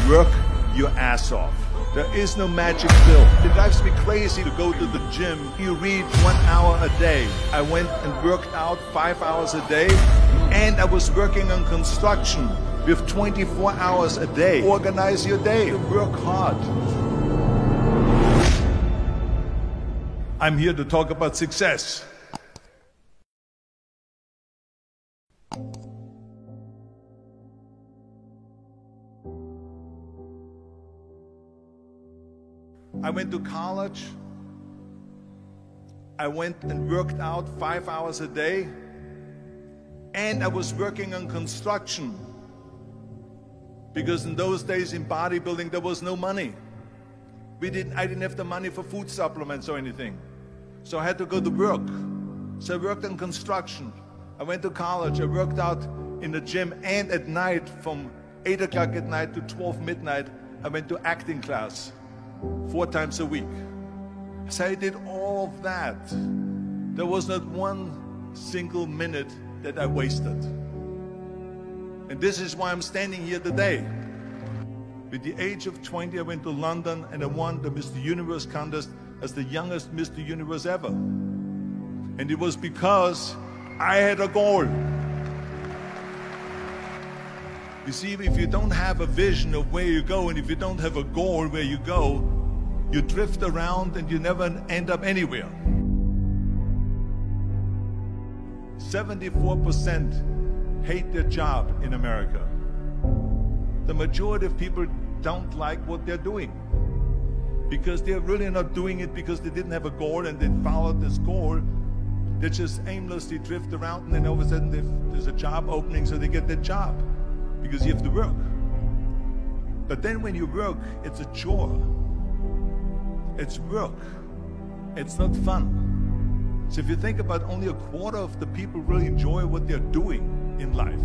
Work your ass off. There is no magic pill. It drives me crazy to go to the gym. You read 1 hour a day. I went and worked out 5 hours a day, and I was working on construction with 24 hours a day. Organize your day. Work hard. I'm here to talk about success. I went to college. I went and worked out 5 hours a day, and I was working on construction, because in those days in bodybuilding there was no money. I didn't have the money for food supplements or anything, so I had to go to work. So I worked on construction. I went to college. I worked out in the gym, and at night from 8 o'clock at night to 12 midnight I went to acting class 4 times a week. So I did all of that. There was not one single minute that I wasted. And this is why I'm standing here today. With the age of 20, I went to London and I won the Mr. Universe contest as the youngest Mr. Universe ever. And it was because I had a goal. You see, if you don't have a vision of where you go, and if you don't have a goal where you go, you drift around and you never end up anywhere. 74% hate their job in America. The majority of people don't like what they're doing, because they're really not doing it because they didn't have a goal and they followed this goal. They just aimlessly drift around, and then all of a sudden there's a job opening, so they get that job because you have to work. But then when you work, it's a chore. It's work. It's not fun. So if you think about, only a quarter of the people really enjoy what they're doing in life.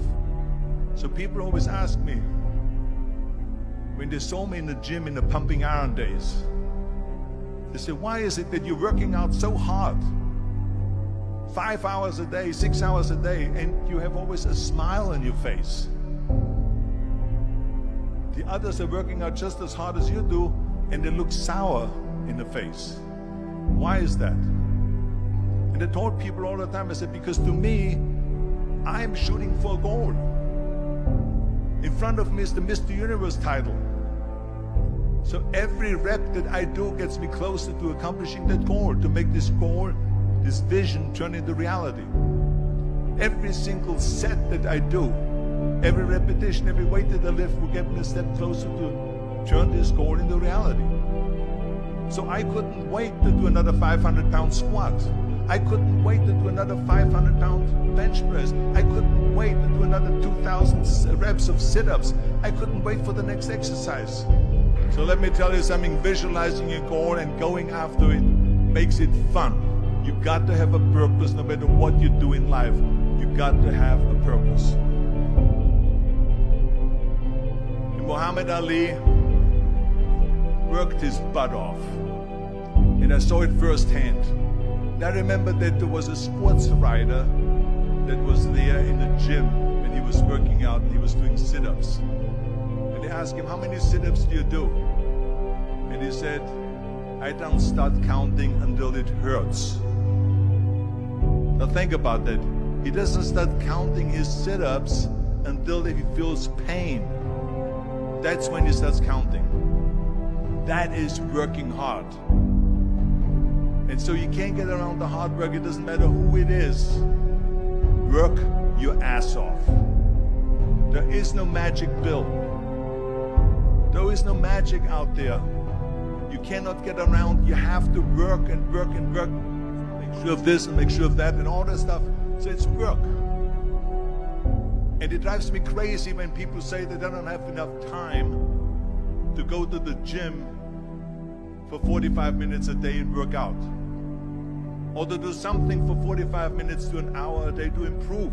So people always ask me, when they saw me in the gym in the pumping iron days, they say, why is it that you're working out so hard? 5 hours a day, 6 hours a day, and you have always a smile on your face. The others are working out just as hard as you do, and they look sour in the face. Why is that? And I told people all the time, I said, because to me, I'm shooting for a goal. In front of me is the Mr. Universe title. So every rep that I do gets me closer to accomplishing that goal, to make this goal, this vision, turn into reality. Every single set that I do, every repetition, every weight that I lift will get me a step closer to turn this goal into reality. So I couldn't wait to do another 500-pound squat. I couldn't wait to do another 500-pound bench press. I couldn't wait to do another 2,000 reps of sit-ups. I couldn't wait for the next exercise. So let me tell you something, visualizing your goal and going after it makes it fun. You got to have a purpose. No matter what you do in life, you got to have a purpose. And Muhammad Ali worked his butt off, and I saw it firsthand. And I remember that there was a sports writer that was there in the gym when he was working out, and he was doing sit-ups. And they asked him, how many sit-ups do you do? And he said, I don't start counting until it hurts. Now think about that. He doesn't start counting his sit-ups until he feels pain. That's when he starts counting. That is working hard. And so you can't get around the hard work. It doesn't matter who it is. Work your ass off. There is no magic pill. There is no magic out there. You cannot get around. You have to work and work and work. Make sure of this and make sure of that and all that stuff. So it's work. And it drives me crazy when people say that they don't have enough time to go to the gym for 45 minutes a day and work out, or to do something for 45 minutes to an hour a day to improve,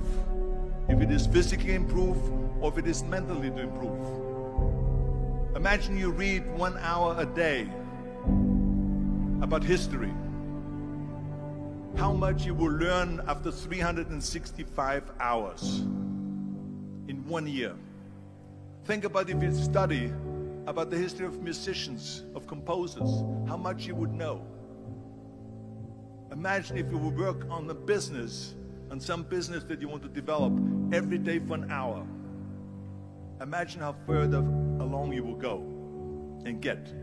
if it is physically improve or if it is mentally to improve. Imagine you read 1 hour a day about history. How much you will learn after 365 hours in 1 year. Think about if you study about the history of musicians, of composers, how much you would know. Imagine if you would work on a business, on some business that you want to develop every day for an hour. Imagine how further along you will go and get.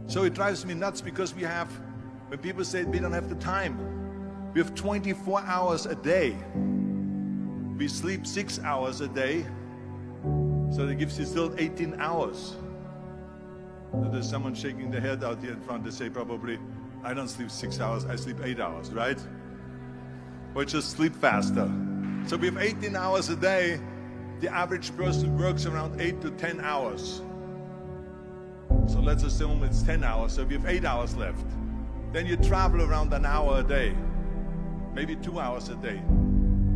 So it drives me nuts because we have, when people say we don't have the time, we have 24 hours a day. We sleep 6 hours a day, so that gives you still 18 hours. So there's someone shaking their head out here in front. They say probably, I don't sleep 6 hours, I sleep 8 hours, right? Or just sleep faster. So we have 18 hours a day. The average person works around 8 to 10 hours. So let's assume it's 10 hours, so we have 8 hours left. Then you travel around an hour a day, maybe 2 hours a day.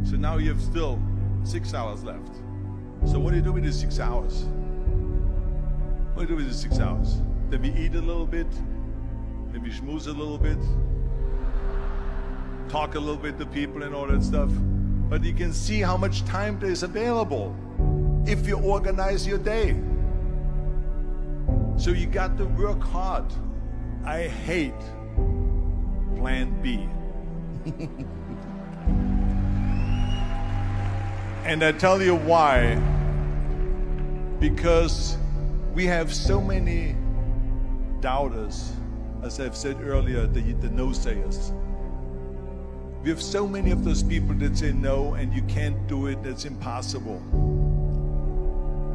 So now you have still 6 hours left. So what do you do with the 6 hours? What do you do with the 6 hours? Then we eat a little bit, then we schmooze a little bit, talk a little bit to people and all that stuff. But you can see how much time there is available if you organize your day. So you got to work hard. I hate plan B. And I tell you why. Because we have so many doubters, as I've said earlier, the no-sayers. We have so many of those people that say no, and you can't do it, that's impossible.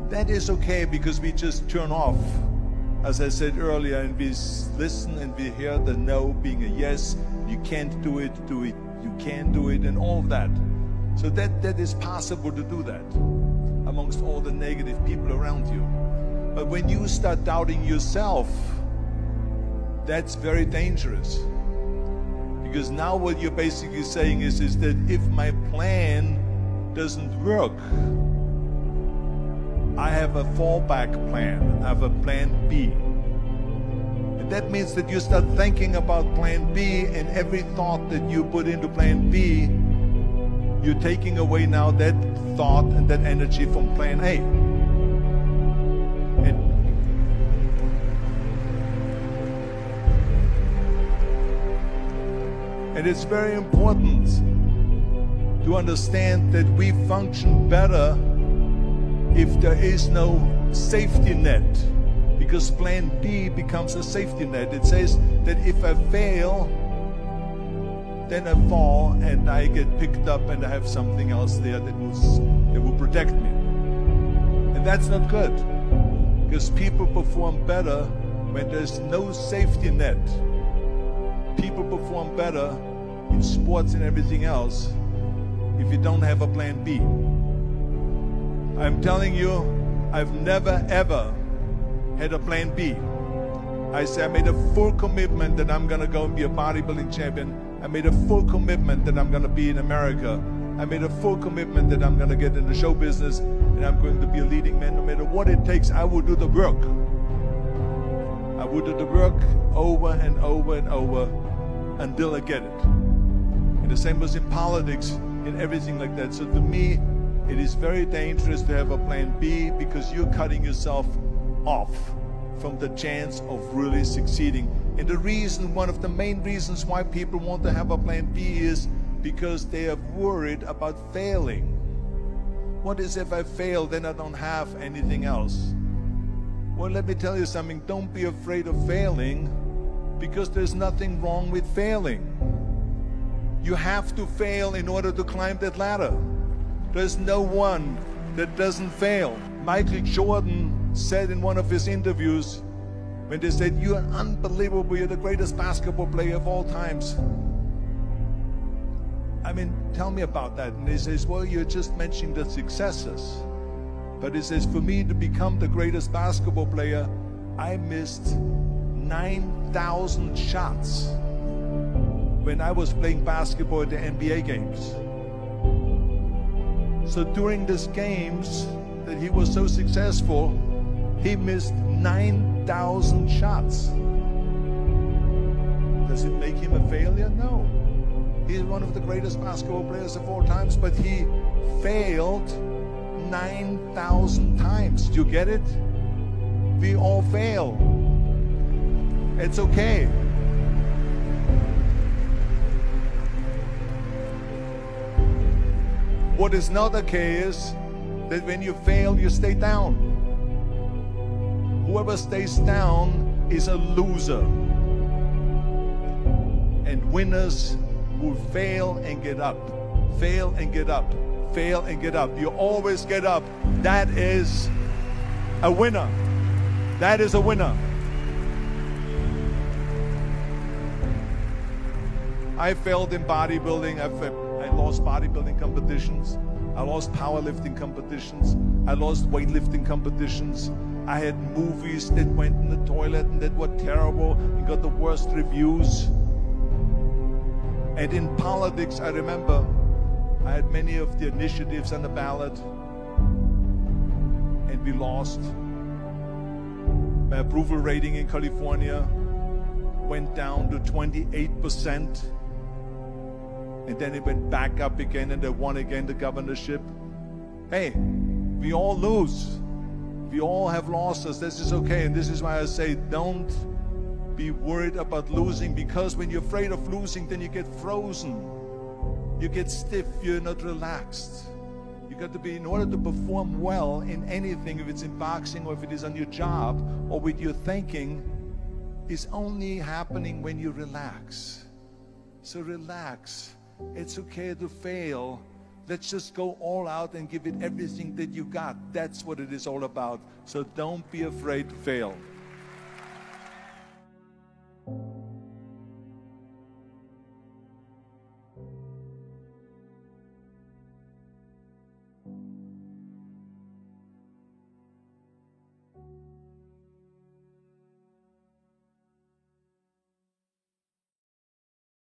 That is okay, because we just turn off, as I said earlier, and we listen and we hear the no being a yes. You can't do it, you can do it, and all of that. So that is possible to do that amongst all the negative people around you. But when you start doubting yourself, that's very dangerous. Because now what you're basically saying is that if my plan doesn't work, I have a fallback plan, I have a plan B. And that means that you start thinking about plan B, and every thought that you put into plan B, you're taking away now that thought and that energy from plan A. And it's very important to understand that we function better if there is no safety net, because plan B becomes a safety net. It says that if I fail, then I fall and I get picked up and I have something else there that will protect me. And that's not good, because people perform better when there's no safety net. People perform better in sports and everything else if you don't have a plan B. I'm telling you, I've never ever had a plan B. I said I made a full commitment that I'm gonna go and be a bodybuilding champion. I made a full commitment that I'm gonna be in America. I made a full commitment that I'm gonna get in the show business and I'm going to be a leading man. No matter what it takes, I will do the work. I will do the work over and over and over until I get it. And the same was in politics, in everything like that. So to me, it is very dangerous to have a plan B, because you're cutting yourself off from the chance of really succeeding. And the reason, one of the main reasons why people want to have a plan B is because they are worried about failing. What is if I fail, then I don't have anything else? Well, let me tell you something. Don't be afraid of failing, because there's nothing wrong with failing. You have to fail in order to climb that ladder. There's no one that doesn't fail. Michael Jordan said in one of his interviews, when they said, "You're unbelievable, you're the greatest basketball player of all times." I mean, tell me about that. And he says, well, you're just mentioning the successes. But he says, for me to become the greatest basketball player, I missed 9,000 shots when I was playing basketball at the NBA games. So during these games that he was so successful, he missed 9,000 shots. Does it make him a failure? No. He's one of the greatest basketball players of all times, but he failed 9,000 times. Do you get it? We all fail. It's okay. What is not okay is that when you fail, you stay down. Whoever stays down is a loser. And winners will fail and get up, fail and get up, fail and get up. You always get up. That is a winner. That is a winner. I failed in bodybuilding. I lost bodybuilding competitions. I lost powerlifting competitions. I lost weightlifting competitions. I had movies that went in the toilet and that were terrible and got the worst reviews. And in politics, I remember I had many of the initiatives on the ballot, and we lost. My approval rating in California went down to 28%. And then it went back up again, and they won again the governorship. Hey, we all lose. We all have losses. This is okay. And this is why I say don't be worried about losing, because when you're afraid of losing, then you get frozen. You get stiff. You're not relaxed. You got to be, in order to perform well in anything, if it's in boxing or if it is on your job or with your thinking, is only happening when you relax. So relax. It's okay to fail. Let's just go all out and give it everything that you got. That's what it is all about. So don't be afraid to fail.